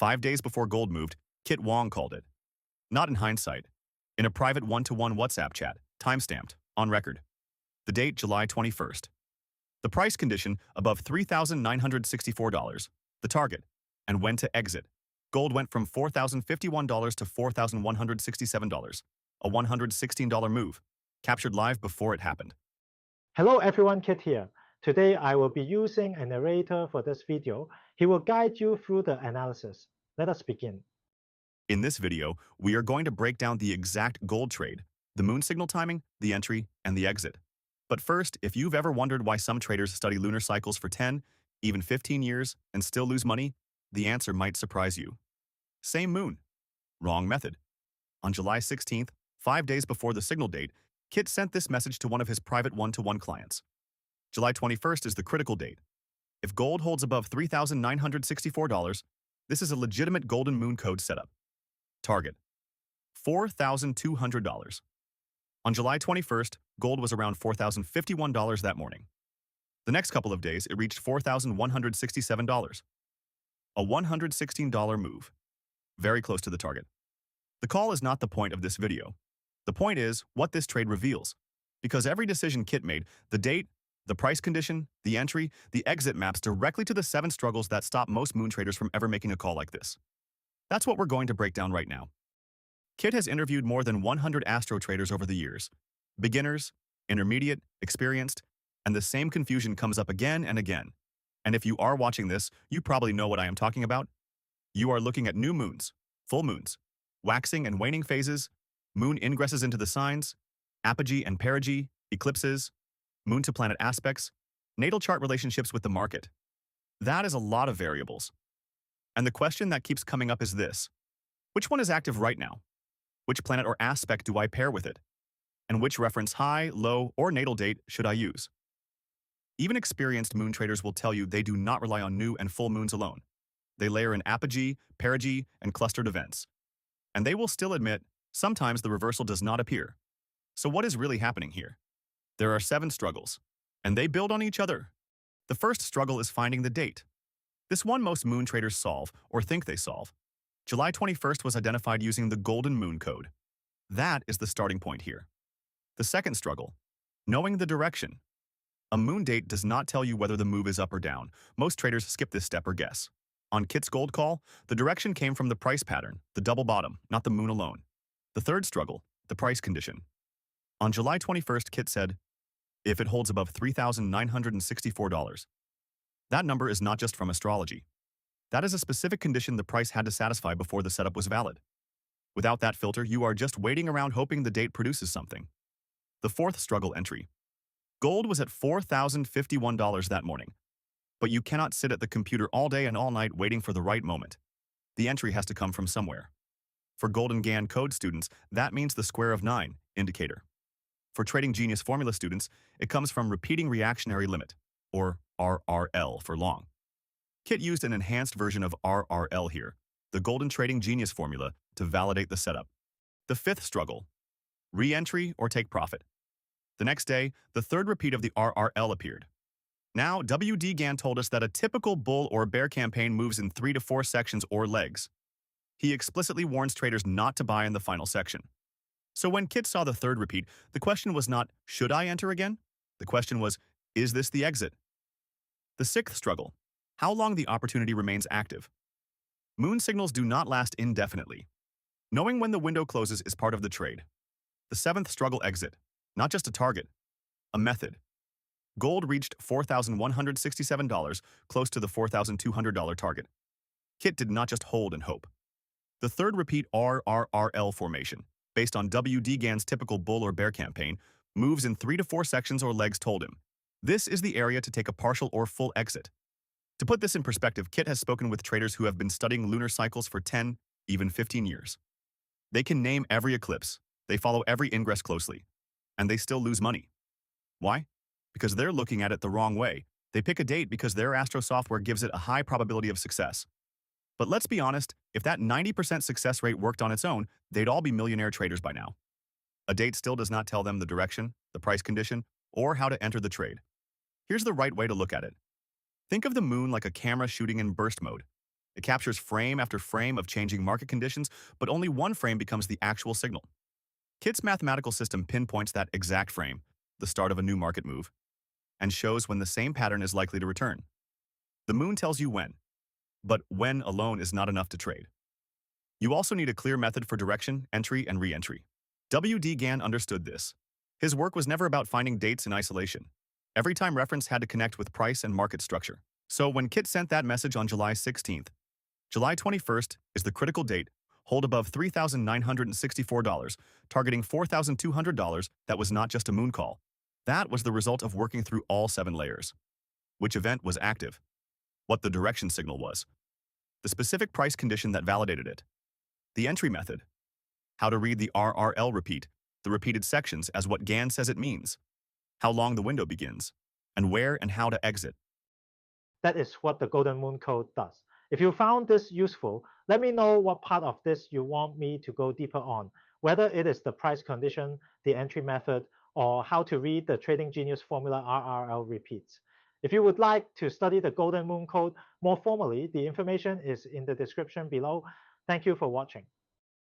5 days before gold moved, Khit called it. Not in hindsight. In a private one-to-one WhatsApp chat, timestamped, on record. The date, July 21st. The price condition, above $3,964. The target. And when to exit. Gold went from $4,051 to $4,167. A $116 move. Captured live before it happened. Hello everyone, Khit here. Today I will be using a narrator for this video. He will guide you through the analysis. Let us begin. In this video, we are going to break down the exact gold trade, the moon signal timing, the entry, and the exit. But first, if you've ever wondered why some traders study lunar cycles for 10, even 15 years and still lose money, the answer might surprise you. Same moon. Wrong method. On July 16th, 5 days before the signal date, Khit sent this message to one of his private one-to-one clients. July 21st is the critical date. If gold holds above $3,964, this is a legitimate golden moon code setup. Target: $4,200. On July 21st, gold was around $4,051 that morning. The next couple of days, it reached $4,167. A $116 move. Very close to the target. The call is not the point of this video. The point is what this trade reveals. Because every decision Khit made, the date, the price condition, the entry, the exit maps directly to the 7 struggles that stop most moon traders from ever making a call like this. That's what we're going to break down right now. Khit has interviewed more than 100 astro traders over the years. Beginners, intermediate, experienced, and the same confusion comes up again and again. And if you are watching this, you probably know what I am talking about. You are looking at new moons, full moons, waxing and waning phases, moon ingresses into the signs, apogee and perigee, eclipses, moon-to-planet aspects, natal chart relationships with the market. That is a lot of variables. And the question that keeps coming up is this: which one is active right now? Which planet or aspect do I pair with it? And which reference high, low, or natal date should I use? Even experienced moon traders will tell you they do not rely on new and full moons alone. They layer in apogee, perigee, and clustered events. And they will still admit, sometimes the reversal does not appear. So what is really happening here? There are 7 struggles, and they build on each other. The first struggle is finding the date. This one most moon traders solve, or think they solve. July 21st was identified using the golden moon code. That is the starting point here. The second struggle: knowing the direction. A moon date does not tell you whether the move is up or down. Most traders skip this step or guess. On Khit's gold call, the direction came from the price pattern, the double bottom, not the moon alone. The third struggle: the price condition. On July 21st, Khit said, if it holds above $3,964. That number is not just from astrology. That is a specific condition the price had to satisfy before the setup was valid. Without that filter, you are just waiting around hoping the date produces something. The fourth struggle: entry. Gold was at $4,051 that morning. But you cannot sit at the computer all day and all night waiting for the right moment. The entry has to come from somewhere. For Golden Gann code students, that means the square of 9 indicator. For Trading Genius formula students, it comes from repeating reactionary limit, or RRL for long. Khit used an enhanced version of RRL here, the Golden Trading Genius formula, to validate the setup. The fifth struggle: re-entry or take profit. The next day, the third repeat of the RRL appeared. Now, wdgann told us that a typical bull or bear campaign moves in 3 to 4 sections or legs. He explicitly warns traders not to buy in the final section. So when Khit saw the third repeat, the question was not, should I enter again? The question was, is this the exit? The sixth struggle: how long the opportunity remains active. Moon signals do not last indefinitely. Knowing when the window closes is part of the trade. The seventh struggle: exit. Not just a target, a method. Gold reached $4,167, close to the $4,200 target. Khit did not just hold and hope. The third repeat RRRL formation, based on wdgann's typical bull or bear campaign, moves in 3 to 4 sections or legs told him. This is the area to take a partial or full exit. To put this in perspective, Khit has spoken with traders who have been studying lunar cycles for 10, even 15 years. They can name every eclipse, they follow every ingress closely, and they still lose money. Why? Because they're looking at it the wrong way. They pick a date because their astro software gives it a high probability of success. But let's be honest, if that 90% success rate worked on its own, they'd all be millionaire traders by now. A date still does not tell them the direction, the price condition, or how to enter the trade. Here's the right way to look at it. Think of the moon like a camera shooting in burst mode. It captures frame after frame of changing market conditions, but only one frame becomes the actual signal. Khit's mathematical system pinpoints that exact frame, the start of a new market move, and shows when the same pattern is likely to return. The moon tells you when, but when alone is not enough to trade. You also need a clear method for direction, entry, and re-entry. wdgann understood this. His work was never about finding dates in isolation. Every time reference had to connect with price and market structure. So when Khit sent that message on July 16th, July 21st is the critical date, hold above $3,964, targeting $4,200, that was not just a moon call. That was the result of working through all 7 layers. Which event was active? What the direction signal was. The specific price condition that validated it. The entry method. How to read the RRL repeat, the repeated sections as what Gann says it means. How long the window begins. And where and how to exit. That is what the Golden Moon Code does. If you found this useful, let me know what part of this you want me to go deeper on, whether it is the price condition, the entry method, or how to read the Trading Genius formula RRL repeats. If you would like to study the Golden Moon Code more formally, the information is in the description below. Thank you for watching.